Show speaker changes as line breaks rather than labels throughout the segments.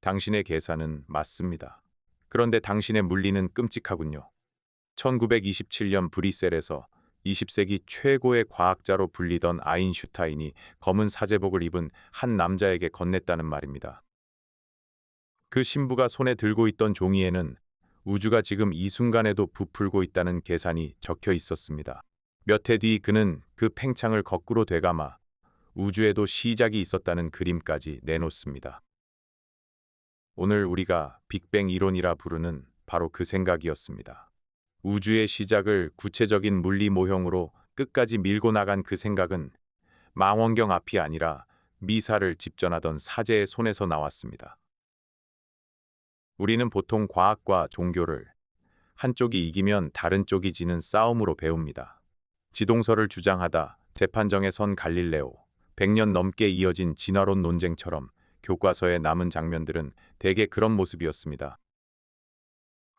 당신의 계산은 맞습니다. 그런데 당신의 물리는 끔찍하군요. 1927년 브뤼셀에서 20세기 최고의 과학자로 불리던 아인슈타인이 검은 사제복을 입은 한 남자에게 건넸다는 말입니다. 그 신부가 손에 들고 있던 종이에는 우주가 지금 이 순간에도 부풀고 있다는 계산이 적혀 있었습니다. 몇 해 뒤 그는 그 팽창을 거꾸로 되감아 우주에도 시작이 있었다는 그림까지 내놓습니다. 오늘 우리가 빅뱅 이론이라 부르는 바로 그 생각이었습니다. 우주의 시작을 구체적인 물리 모형으로 끝까지 밀고 나간 그 생각은 망원경 앞이 아니라 미사를 집전하던 사제의 손에서 나왔습니다. 우리는 보통 과학과 종교를 한쪽이 이기면 다른 쪽이 지는 싸움으로 배웁니다. 지동설을 주장하다 재판정에 선 갈릴레오, 100년 넘게 이어진 진화론 논쟁처럼 교과서에 남은 장면들은 대개 그런 모습이었습니다.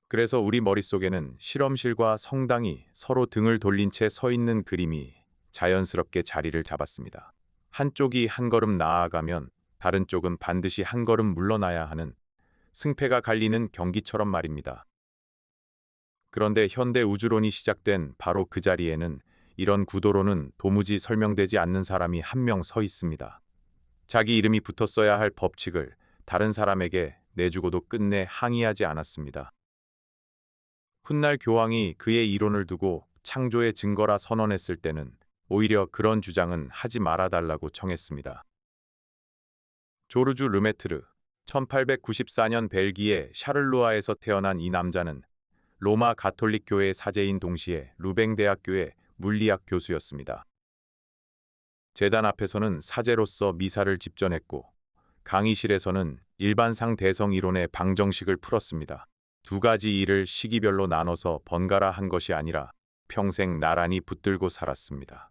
그래서 우리 머릿속에는 실험실과 성당이 서로 등을 돌린 채 서 있는 그림이 자연스럽게 자리를 잡았습니다. 한쪽이 한 걸음 나아가면 다른 쪽은 반드시 한 걸음 물러나야 하는 승패가 갈리는 경기처럼 말입니다. 그런데 현대 우주론이 시작된 바로 그 자리에는 이런 구도로는 도무지 설명되지 않는 사람이 한 명 서 있습니다. 자기 이름이 붙었어야 할 법칙을 다른 사람에게 내주고도 끝내 항의하지 않았습니다. 훗날 교황이 그의 이론을 두고 창조의 증거라 선언했을 때는 오히려 그런 주장은 하지 말아달라고 청했습니다. 조르주 르메트르, 1894년 벨기에 샤를루아에서 태어난 이 남자는 로마 가톨릭 교회의 사제인 동시에 루뱅 대학교의 물리학 교수였습니다. 제단 앞에서는 사제로서 미사를 집전했고 강의실에서는 일반상 대성 이론의 방정식을 풀었습니다. 두 가지 일을 시기별로 나눠서 번갈아 한 것이 아니라 평생 나란히 붙들고 살았습니다.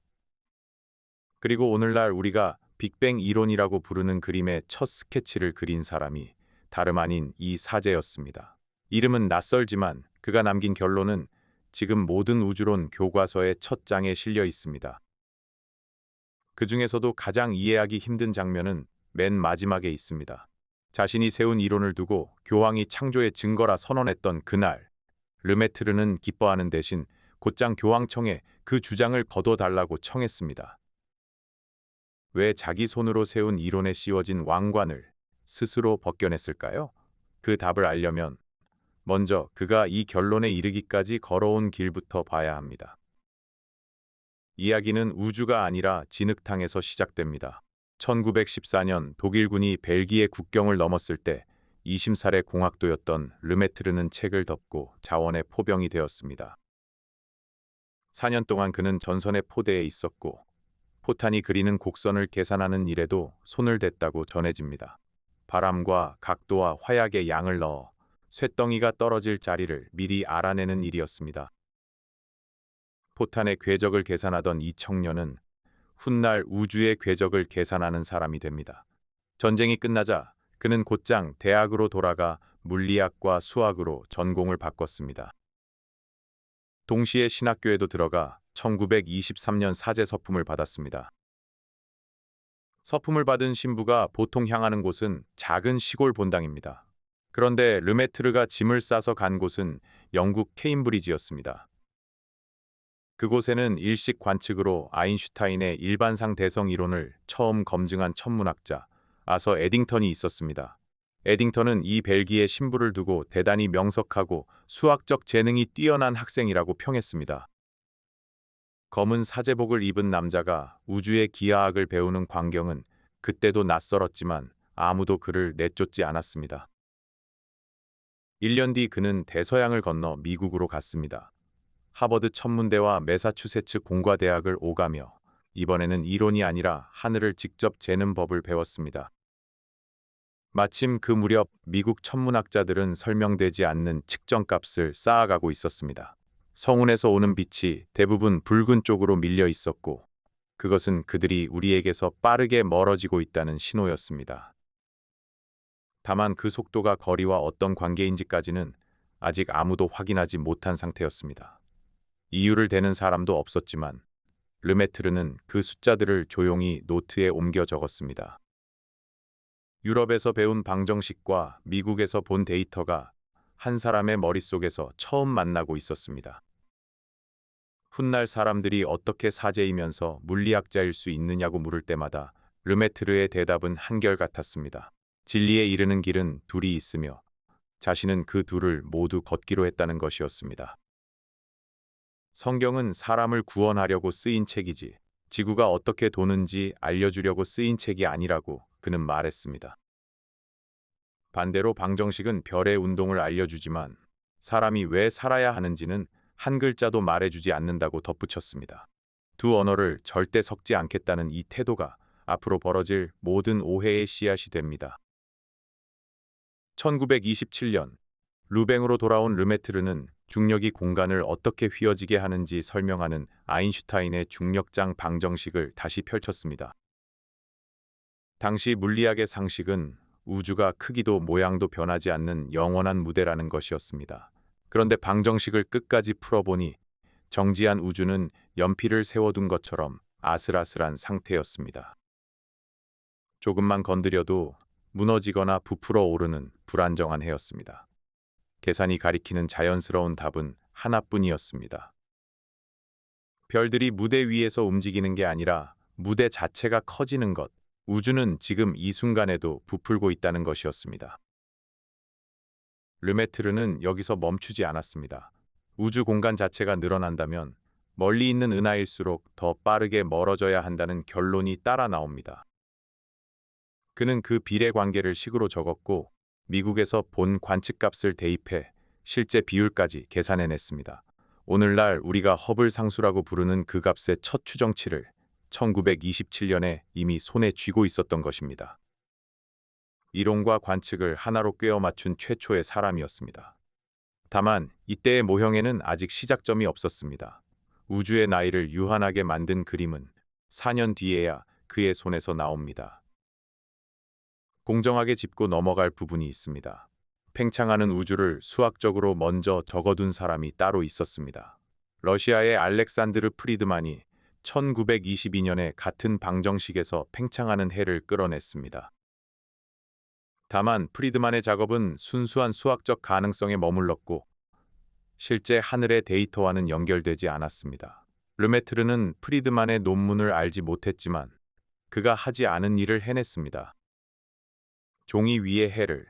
그리고 오늘날 우리가 빅뱅 이론이라고 부르는 그림의 첫 스케치를 그린 사람이 다름 아닌 이 사제였습니다. 이름은 낯설지만 그가 남긴 결론은 지금 모든 우주론 교과서의 첫 장에 실려 있습니다. 그 중에서도 가장 이해하기 힘든 장면은 맨 마지막에 있습니다. 자신이 세운 이론을 두고 교황이 창조의 증거라 선언했던 그날, 르메트르는 기뻐하는 대신 곧장 교황청에 그 주장을 거둬달라고 청했습니다. 왜 자기 손으로 세운 이론에 씌워진 왕관을 스스로 벗겨냈을까요? 그 답을 알려면 먼저 그가 이 결론에 이르기까지 걸어온 길부터 봐야 합니다. 이야기는 우주가 아니라 진흙탕에서 시작됩니다. 1914년 독일군이 벨기에 국경을 넘었을 때 20살의 공학도였던 르메트르는 책을 덮고 자원의 포병이 되었습니다. 4년 동안 그는 전선의 포대에 있었고 포탄이 그리는 곡선을 계산하는 일에도 손을 댔다고 전해집니다. 바람과 각도와 화약의 양을 넣어 쇳덩이가 떨어질 자리를 미리 알아내는 일이었습니다. 포탄의 궤적을 계산하던 이 청년은 훗날 우주의 궤적을 계산하는 사람이 됩니다. 전쟁이 끝나자 그는 곧장 대학으로 돌아가 물리학과 수학으로 전공을 바꿨습니다. 동시에 신학교에도 들어가 1923년 사제 서품을 받았습니다. 서품을 받은 신부가 보통 향하는 곳은 작은 시골 본당입니다. 그런데 르메트르가 짐을 싸서 간 곳은 영국 케임브리지였습니다. 그곳에는 일식 관측으로 아인슈타인의 일반상 대성 이론을 처음 검증한 천문학자 아서 에딩턴이 있었습니다. 에딩턴은 이 벨기에 신부를 두고 대단히 명석하고 수학적 재능이 뛰어난 학생이라고 평했습니다. 검은 사제복을 입은 남자가 우주의 기하학을 배우는 광경은 그때도 낯설었지만 아무도 그를 내쫓지 않았습니다. 1년 뒤 그는 대서양을 건너 미국으로 갔습니다. 하버드 천문대와 매사추세츠 공과대학을 오가며 이번에는 이론이 아니라 하늘을 직접 재는 법을 배웠습니다. 마침 그 무렵 미국 천문학자들은 설명되지 않는 측정값을 쌓아가고 있었습니다. 성운에서 오는 빛이 대부분 붉은 쪽으로 밀려 있었고 그것은 그들이 우리에게서 빠르게 멀어지고 있다는 신호였습니다. 다만 그 속도가 거리와 어떤 관계인지까지는 아직 아무도 확인하지 못한 상태였습니다. 이유를 대는 사람도 없었지만 르메트르는 그 숫자들을 조용히 노트에 옮겨 적었습니다. 유럽에서 배운 방정식과 미국에서 본 데이터가 한 사람의 머릿속에서 처음 만나고 있었습니다. 훗날 사람들이 어떻게 사제이면서 물리학자일 수 있느냐고 물을 때마다 르메트르의 대답은 한결같았습니다. 진리에 이르는 길은 둘이 있으며 자신은 그 둘을 모두 걷기로 했다는 것이었습니다. 성경은 사람을 구원하려고 쓰인 책이지 지구가 어떻게 도는지 알려주려고 쓰인 책이 아니라고 그는 말했습니다. 반대로 방정식은 별의 운동을 알려주지만 사람이 왜 살아야 하는지는 한 글자도 말해주지 않는다고 덧붙였습니다. 두 언어를 절대 섞지 않겠다는 이 태도가 앞으로 벌어질 모든 오해의 씨앗이 됩니다. 1927년 루뱅으로 돌아온 르메트르는 중력이 공간을 어떻게 휘어지게 하는지 설명하는 아인슈타인의 중력장 방정식을 다시 펼쳤습니다. 당시 물리학의 상식은 우주가 크기도 모양도 변하지 않는 영원한 무대라는 것이었습니다. 그런데 방정식을 끝까지 풀어보니 정지한 우주는 연필을 세워둔 것처럼 아슬아슬한 상태였습니다. 조금만 건드려도 무너지거나 부풀어 오르는 불안정한 해였습니다. 계산이 가리키는 자연스러운 답은 하나뿐이었습니다. 별들이 무대 위에서 움직이는 게 아니라 무대 자체가 커지는 것, 우주는 지금 이 순간에도 부풀고 있다는 것이었습니다. 르메트르는 여기서 멈추지 않았습니다. 우주 공간 자체가 늘어난다면 멀리 있는 은하일수록 더 빠르게 멀어져야 한다는 결론이 따라 나옵니다. 그는 그 비례 관계를 식으로 적었고 미국에서 본 관측값을 대입해 실제 비율까지 계산해냈습니다. 오늘날 우리가 허블 상수라고 부르는 그 값의 첫 추정치를 1927년에 이미 손에 쥐고 있었던 것입니다. 이론과 관측을 하나로 꿰어 맞춘 최초의 사람이었습니다. 다만 이때의 모형에는 아직 시작점이 없었습니다. 우주의 나이를 유한하게 만든 그림은 4년 뒤에야 그의 손에서 나옵니다. 공정하게 짚고 넘어갈 부분이 있습니다. 팽창하는 우주를 수학적으로 먼저 적어둔 사람이 따로 있었습니다. 러시아의 알렉산드르 프리드만이 1922년에 같은 방정식에서 팽창하는 해를 끌어냈습니다. 다만 프리드만의 작업은 순수한 수학적 가능성에 머물렀고 실제 하늘의 데이터와는 연결되지 않았습니다. 르메트르는 프리드만의 논문을 알지 못했지만 그가 하지 않은 일을 해냈습니다. 종이 위의 해를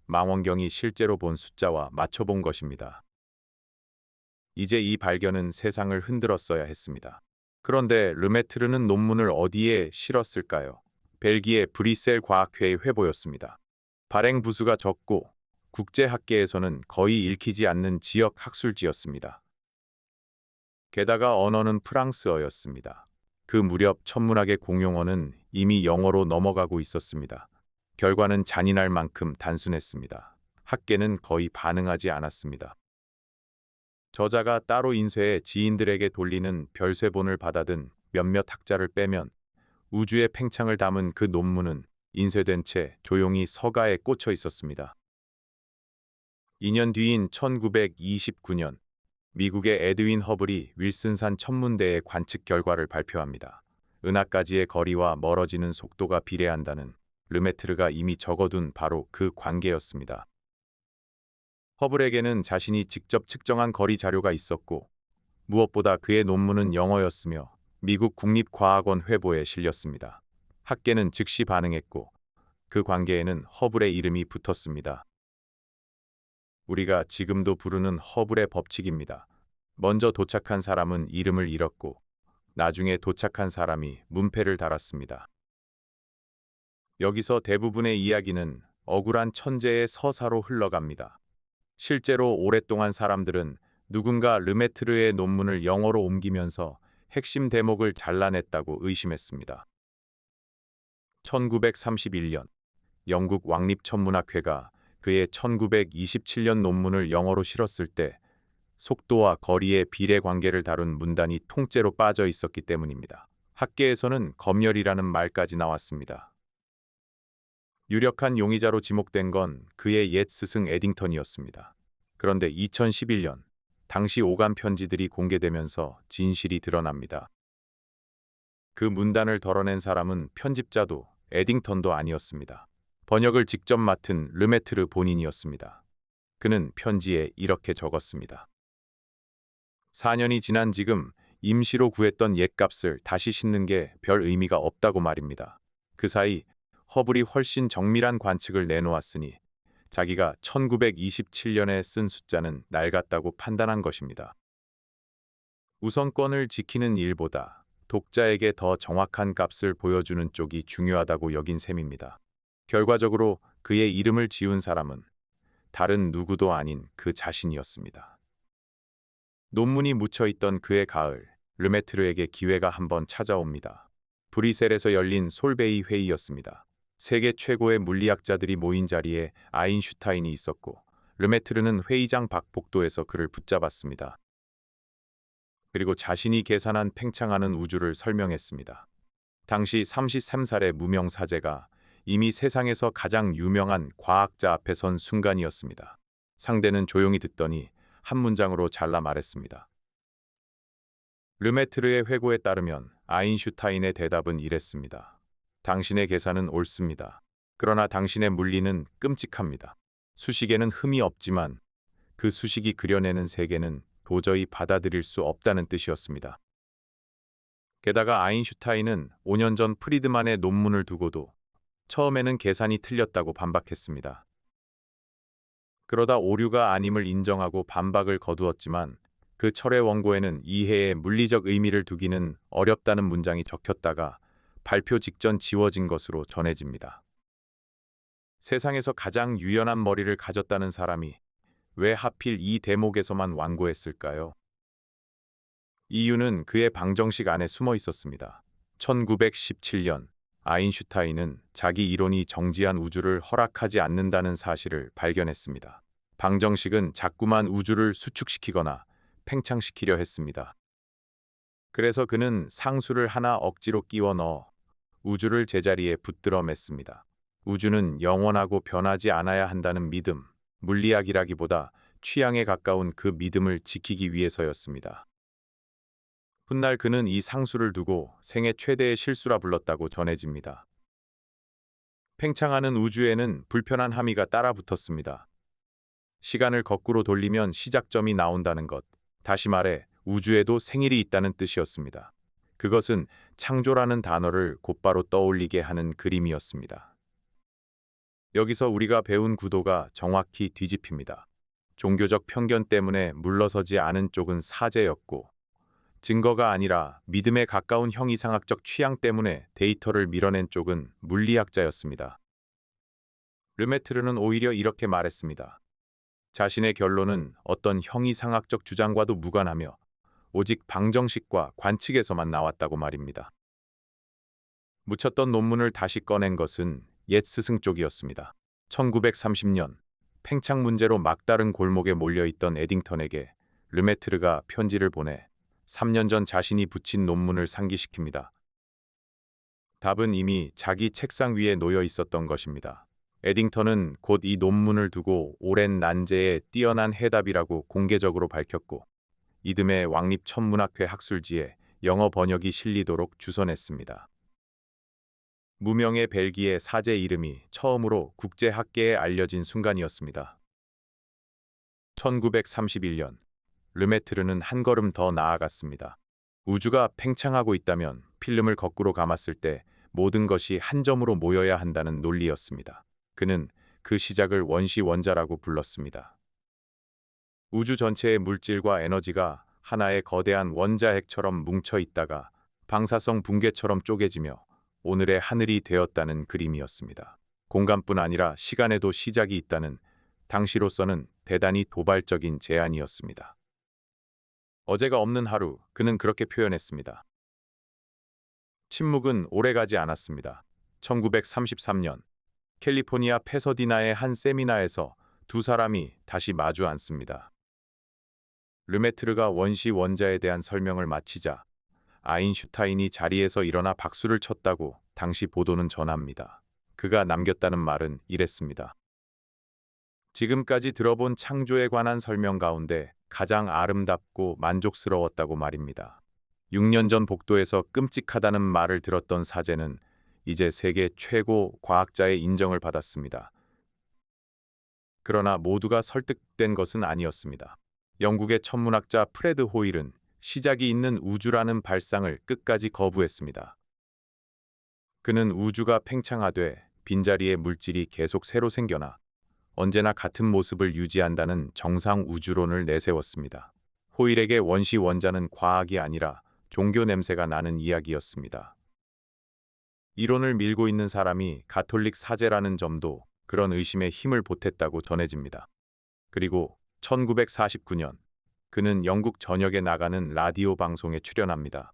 망원경이 실제로 본 숫자와 맞춰본 것입니다. 이제 이 발견은 세상을 흔들었어야 했습니다. 그런데 르메트르는 논문을 어디에 실었을까요? 벨기에 브뤼셀 과학회의 회보였습니다. 발행 부수가 적고 국제학계에서는 거의 읽히지 않는 지역 학술지였습니다. 게다가 언어는 프랑스어였습니다. 그 무렵 천문학의 공용어는 이미 영어로 넘어가고 있었습니다. 결과는 잔인할 만큼 단순했습니다. 학계는 거의 반응하지 않았습니다. 저자가 따로 인쇄해 지인들에게 돌리는 별세본을 받아든 몇몇 학자를 빼면 우주의 팽창을 담은 그 논문은 인쇄된 채 조용히 서가에 꽂혀 있었습니다. 2년 뒤인 1929년 미국의 에드윈 허블이 윌슨산 천문대의 관측 결과를 발표합니다. 은하까지의 거리와 멀어지는 속도가 비례한다는 르메트르가 이미 적어둔 바로 그 관계였습니다. 허블에게는 자신이 직접 측정한 거리 자료가 있었고 무엇보다 그의 논문은 영어였으며 미국 국립과학원 회보에 실렸습니다. 학계는 즉시 반응했고 그 관계에는 허블의 이름이 붙었습니다. 우리가 지금도 부르는 허블의 법칙입니다. 먼저 도착한 사람은 이름을 잃었고 나중에 도착한 사람이 문패를 달았습니다. 여기서 대부분의 이야기는 억울한 천재의 서사로 흘러갑니다. 실제로 오랫동안 사람들은 누군가 르메트르의 논문을 영어로 옮기면서 핵심 대목을 잘라냈다고 의심했습니다. 1931년 영국 왕립천문학회가 그의 1927년 논문을 영어로 실었을 때 속도와 거리의 비례 관계를 다룬 문단이 통째로 빠져 있었기 때문입니다. 학계에서는 검열이라는 말까지 나왔습니다. 유력한 용의자로 지목된 건 그의 옛 스승 에딩턴이었습니다. 그런데 2011년 당시 오간 편지들이 공개되면서 진실이 드러납니다. 그 문단을 덜어낸 사람은 편집자도 에딩턴도 아니었습니다. 번역을 직접 맡은 르메트르 본인이었습니다. 그는 편지에 이렇게 적었습니다. 4년이 지난 지금 임시로 구했던 옛값을 다시 싣는 게 별 의미가 없다고 말입니다. 그 사이 허블이 훨씬 정밀한 관측을 내놓았으니 자기가 1927년에 쓴 숫자는 낡았다고 판단한 것입니다. 우선권을 지키는 일보다 독자에게 더 정확한 값을 보여주는 쪽이 중요하다고 여긴 셈입니다. 결과적으로 그의 이름을 지운 사람은 다른 누구도 아닌 그 자신이었습니다. 논문이 묻혀있던 그의 가을, 르메트르에게 기회가 한번 찾아옵니다. 브뤼셀에서 열린 솔베이 회의였습니다. 세계 최고의 물리학자들이 모인 자리에 아인슈타인이 있었고 르메트르는 회의장 밖 복도에서 그를 붙잡았습니다. 그리고 자신이 계산한 팽창하는 우주를 설명했습니다. 당시 33살의 무명 사제가 이미 세상에서 가장 유명한 과학자 앞에 선 순간이었습니다. 상대는 조용히 듣더니 한 문장으로 잘라 말했습니다. 르메트르의 회고에 따르면 아인슈타인의 대답은 이랬습니다. 당신의 계산은 옳습니다. 그러나 당신의 물리는 끔찍합니다. 수식에는 흠이 없지만 그 수식이 그려내는 세계는 도저히 받아들일 수 없다는 뜻이었습니다. 게다가 아인슈타인은 5년 전 프리드만의 논문을 두고도 처음에는 계산이 틀렸다고 반박했습니다. 그러다 오류가 아님을 인정하고 반박을 거두었지만 그 철의 원고에는 이해에 물리적 의미를 두기는 어렵다는 문장이 적혔다가 발표 직전 지워진 것으로 전해집니다. 세상에서 가장 유연한 머리를 가졌다는 사람이 왜 하필 이 대목에서만 완고했을까요? 이유는 그의 방정식 안에 숨어 있었습니다. 1917년 아인슈타인은 자기 이론이 정지한 우주를 허락하지 않는다는 사실을 발견했습니다. 방정식은 자꾸만 우주를 수축시키거나 팽창시키려 했습니다. 그래서 그는 상수를 하나 억지로 끼워 넣어 우주를 제자리에 붙들어 맸습니다. 우주는 영원하고 변하지 않아야 한다는 믿음, 물리학이라기보다 취향에 가까운 그 믿음을 지키기 위해서였습니다. 훗날 그는 이 상수를 두고 생애 최대의 실수라 불렀다고 전해집니다. 팽창하는 우주에는 불편한 함의가 따라 붙었습니다. 시간을 거꾸로 돌리면 시작점이 나온다는 것, 다시 말해 우주에도 생일이 있다는 뜻이었습니다. 그것은 창조라는 단어를 곧바로 떠올리게 하는 그림이었습니다. 여기서 우리가 배운 구도가 정확히 뒤집힙니다. 종교적 편견 때문에 물러서지 않은 쪽은 사제였고 증거가 아니라 믿음에 가까운 형이상학적 취향 때문에 데이터를 밀어낸 쪽은 물리학자였습니다. 르메트르는 오히려 이렇게 말했습니다. 자신의 결론은 어떤 형이상학적 주장과도 무관하며 오직 방정식과 관측에서만 나왔다고 말입니다. 묻혔던 논문을 다시 꺼낸 것은 옛 스승 쪽이었습니다. 1930년 팽창 문제로 막다른 골목에 몰려있던 에딩턴에게 르메트르가 편지를 보내 3년 전 자신이 붙인 논문을 상기시킵니다. 답은 이미 자기 책상 위에 놓여 있었던 것입니다. 에딩턴은 곧 이 논문을 두고 오랜 난제에 뛰어난 해답이라고 공개적으로 밝혔고 이듬해 왕립천문학회 학술지에 영어 번역이 실리도록 주선했습니다. 무명의 벨기에 사제 이름이 처음으로 국제학계에 알려진 순간이었습니다. 1931년 르메트르는 한 걸음 더 나아갔습니다. 우주가 팽창하고 있다면 필름을 거꾸로 감았을 때 모든 것이 한 점으로 모여야 한다는 논리였습니다. 그는 그 시작을 원시원자라고 불렀습니다. 우주 전체의 물질과 에너지가 하나의 거대한 원자핵처럼 뭉쳐 있다가 방사성 붕괴처럼 쪼개지며 오늘의 하늘이 되었다는 그림이었습니다. 공간뿐 아니라 시간에도 시작이 있다는 당시로서는 대단히 도발적인 제안이었습니다. 어제가 없는 하루, 그는 그렇게 표현했습니다. 침묵은 오래가지 않았습니다. 1933년 캘리포니아 패서디나의 한 세미나에서 두 사람이 다시 마주 앉습니다. 르메트르가 원시 원자에 대한 설명을 마치자 아인슈타인이 자리에서 일어나 박수를 쳤다고 당시 보도는 전합니다. 그가 남겼다는 말은 이랬습니다. 지금까지 들어본 창조에 관한 설명 가운데 가장 아름답고 만족스러웠다고 말입니다. 6년 전 복도에서 끔찍하다는 말을 들었던 사제는 이제 세계 최고 과학자의 인정을 받았습니다. 그러나 모두가 설득된 것은 아니었습니다. 영국의 천문학자 프레드 호일은 시작이 있는 우주라는 발상을 끝까지 거부했습니다. 그는 우주가 팽창하되 빈자리에 물질이 계속 새로 생겨나 언제나 같은 모습을 유지한다는 정상 우주론을 내세웠습니다. 호일에게 원시 원자는 과학이 아니라 종교 냄새가 나는 이야기였습니다. 이론을 밀고 있는 사람이 가톨릭 사제라는 점도 그런 의심에 힘을 보탰다고 전해집니다. 그리고 1949년 그는 영국 전역에 나가는 라디오 방송에 출연합니다.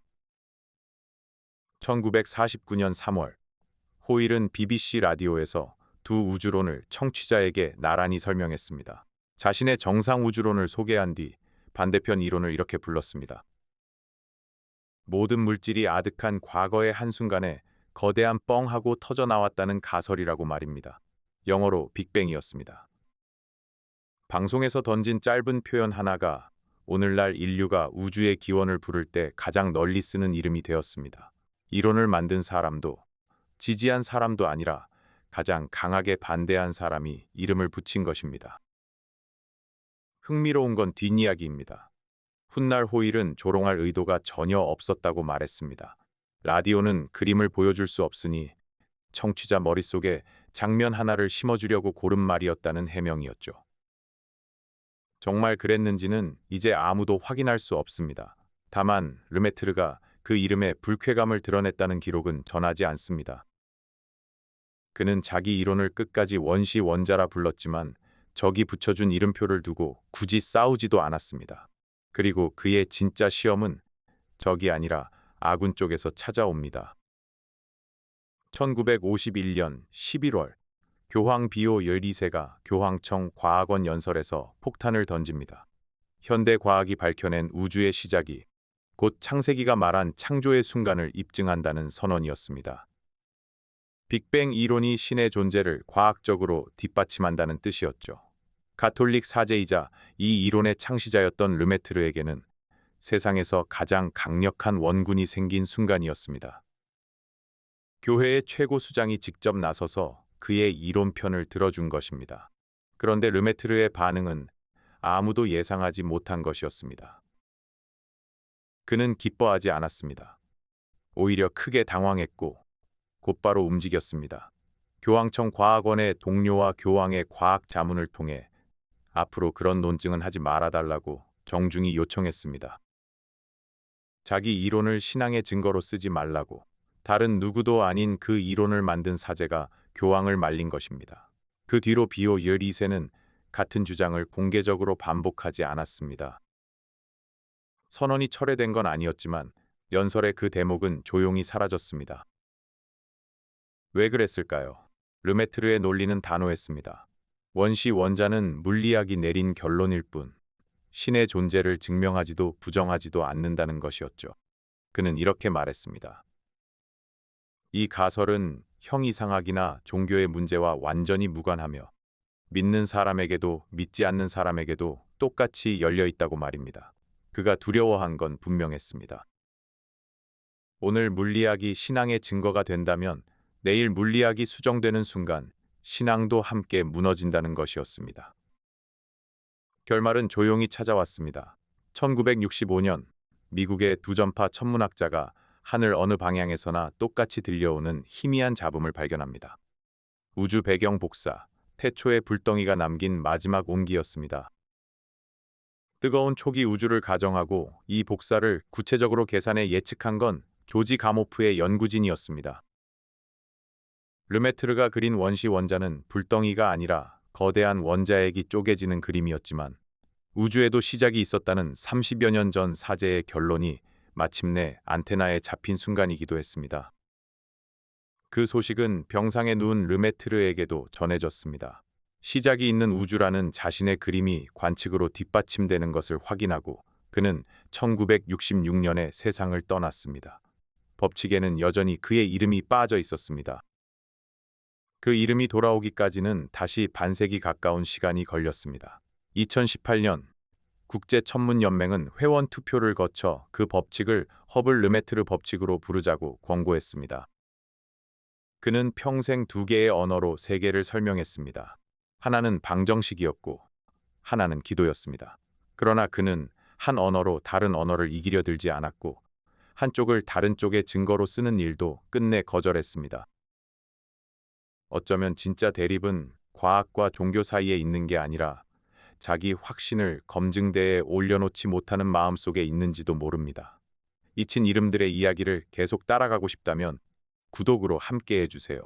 1949년 3월 호일은 BBC 라디오에서 두 우주론을 청취자에게 나란히 설명했습니다. 자신의 정상 우주론을 소개한 뒤 반대편 이론을 이렇게 불렀습니다. 모든 물질이 아득한 과거의 한순간에 거대한 뻥하고 터져 나왔다는 가설이라고 말입니다. 영어로 빅뱅이었습니다. 방송에서 던진 짧은 표현 하나가 오늘날 인류가 우주의 기원을 부를 때 가장 널리 쓰는 이름이 되었습니다. 이론을 만든 사람도 지지한 사람도 아니라 가장 강하게 반대한 사람이 이름을 붙인 것입니다. 흥미로운 건 뒷이야기입니다. 훗날 호일은 조롱할 의도가 전혀 없었다고 말했습니다. 라디오는 그림을 보여줄 수 없으니 청취자 머릿속에 장면 하나를 심어주려고 고른 말이었다는 해명이었죠. 정말 그랬는지는 이제 아무도 확인할 수 없습니다. 다만 르메트르가 그 이름에 불쾌감을 드러냈다는 기록은 전하지 않습니다. 그는 자기 이론을 끝까지 원시 원자라 불렀지만 적이 붙여준 이름표를 두고 굳이 싸우지도 않았습니다. 그리고 그의 진짜 시험은 적이 아니라 아군 쪽에서 찾아옵니다. 1951년 11월 교황 비오 12세가 교황청 과학원 연설에서 폭탄을 던집니다. 현대 과학이 밝혀낸 우주의 시작이 곧 창세기가 말한 창조의 순간을 입증한다는 선언이었습니다. 빅뱅 이론이 신의 존재를 과학적으로 뒷받침한다는 뜻이었죠. 가톨릭 사제이자 이 이론의 창시자였던 르메트르에게는 세상에서 가장 강력한 원군이 생긴 순간이었습니다. 교회의 최고 수장이 직접 나서서 그의 이론편을 들어준 것입니다. 그런데 르메트르의 반응은 아무도 예상하지 못한 것이었습니다. 그는 기뻐하지 않았습니다. 오히려 크게 당황했고 곧바로 움직였습니다. 교황청 과학원의 동료와 교황의 과학 자문을 통해 앞으로 그런 논증은 하지 말아달라고 정중히 요청했습니다. 자기 이론을 신앙의 증거로 쓰지 말라고 다른 누구도 아닌 그 이론을 만든 사제가 교황을 말린 것입니다. 그 뒤로 비오 12세는 같은 주장을 공개적으로 반복하지 않았습니다. 선언이 철회된 건 아니었지만 연설의 그 대목은 조용히 사라졌습니다. 왜 그랬을까요? 르메트르의 논리는 단호했습니다. 원시 원자는 물리학이 내린 결론일 뿐 신의 존재를 증명하지도 부정하지도 않는다는 것이었죠. 그는 이렇게 말했습니다. 이 가설은 형이상학이나 종교의 문제와 완전히 무관하며 믿는 사람에게도 믿지 않는 사람에게도 똑같이 열려 있다고 말입니다. 그가 두려워한 건 분명했습니다. 오늘 물리학이 신앙의 증거가 된다면 내일 물리학이 수정되는 순간 신앙도 함께 무너진다는 것이었습니다. 결말은 조용히 찾아왔습니다. 1965년 미국의 두 전파 천문학자가 하늘 어느 방향에서나 똑같이 들려오는 희미한 잡음을 발견합니다. 우주 배경 복사, 태초의 불덩이가 남긴 마지막 온기였습니다. 뜨거운 초기 우주를 가정하고 이 복사를 구체적으로 계산해 예측한 건 조지 가모프의 연구진이었습니다. 르메트르가 그린 원시 원자는 불덩이가 아니라 거대한 원자핵이 쪼개지는 그림이었지만 우주에도 시작이 있었다는 30여 년 전 사제의 결론이 마침내 안테나에 잡힌 순간이기도 했습니다. 그 소식은 병상에 누운 르메트르에게도 전해졌습니다. 시작이 있는 우주라는 자신의 그림이 관측으로 뒷받침되는 것을 확인하고 그는 1966년에 세상을 떠났습니다. 법칙에는 여전히 그의 이름이 빠져 있었습니다. 그 이름이 돌아오기까지는 다시 반세기 가까운 시간이 걸렸습니다. 2018년 국제천문연맹은 회원 투표를 거쳐 그 법칙을 허블 르메트르 법칙으로 부르자고 권고했습니다. 그는 평생 두 개의 언어로 세계를 설명했습니다. 하나는 방정식이었고 하나는 기도였습니다. 그러나 그는 한 언어로 다른 언어를 이기려 들지 않았고 한쪽을 다른 쪽의 증거로 쓰는 일도 끝내 거절했습니다. 어쩌면 진짜 대립은 과학과 종교 사이에 있는 게 아니라 자기 확신을 검증대에 올려놓지 못하는 마음 속에 있는지도 모릅니다. 잊힌 이름들의 이야기를 계속 따라가고 싶다면 구독으로 함께 해주세요.